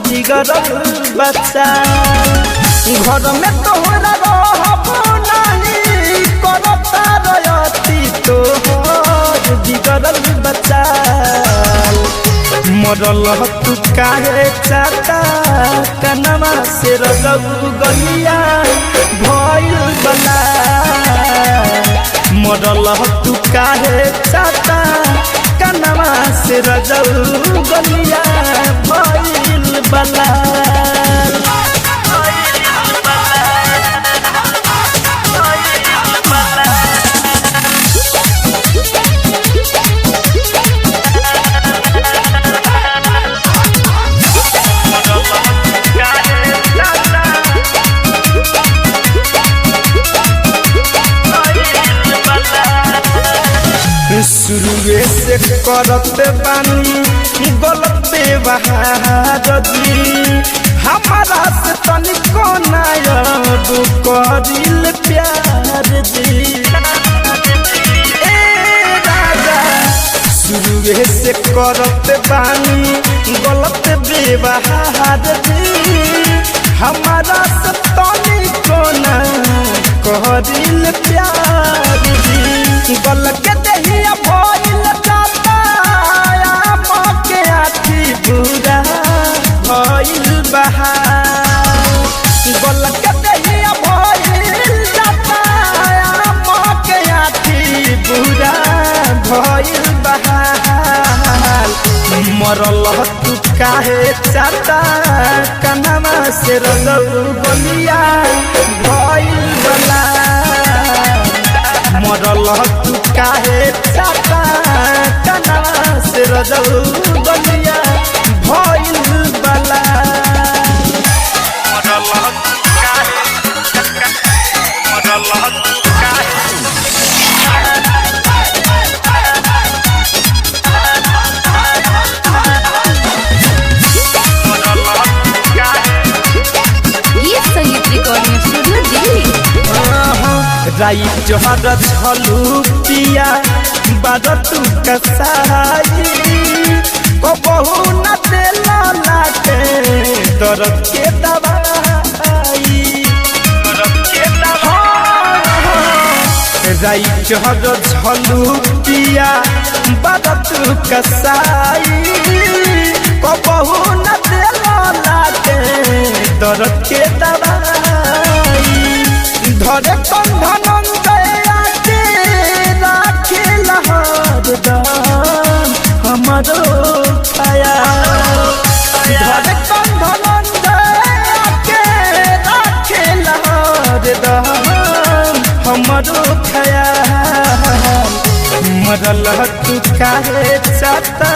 बिगड़ल बच्चा घर में तोहरा रहब नहीं करता रयती तोहर बिगड़ल बच्चा मरल तू काहे चाटा कनमा से रगऊ गलिया भइल बला मरल तू काहे चाटा कनमा से रगऊ गलिया भइल बला शुरुए से करत बानी गलत व्यवहार जी हमारा से तनिको नायब करिल प्यार जी राजा शुरुए से करत बानी गलत व्यवहार जी हमारा से तनिको ना करिल प्यार जी गल के दहिया भइल जाता मके आखी बुरा भइल बहार गल के दहिया भइल जाता मके आखी बुरा भइल बहार मरल तू काहे चाटा कनमा से रगऊ गलिया भइल बला मरल तू काहे चाटा कनमा से रगऊ गलिया भइल बला मरल तू काहे मरल तू काहे राई जोहर झलू पिया बारतू कसाई को बहु न देला लाटे दर्द के दवाई राई जोहर झलू पिया बारतू कसाई को बहु न देला लाटे दर्द के दवाई धरे कंधन के राखे लहर दान हमारो छाया धरे कंधन के राखे लहर दान हमारो छाया मरल तू काहे चाटा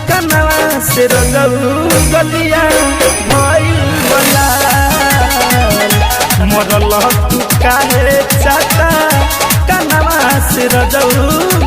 कनवा से रगऊ गलिया भइल बला मरल तू काहे चाटा कनमा से रगऊ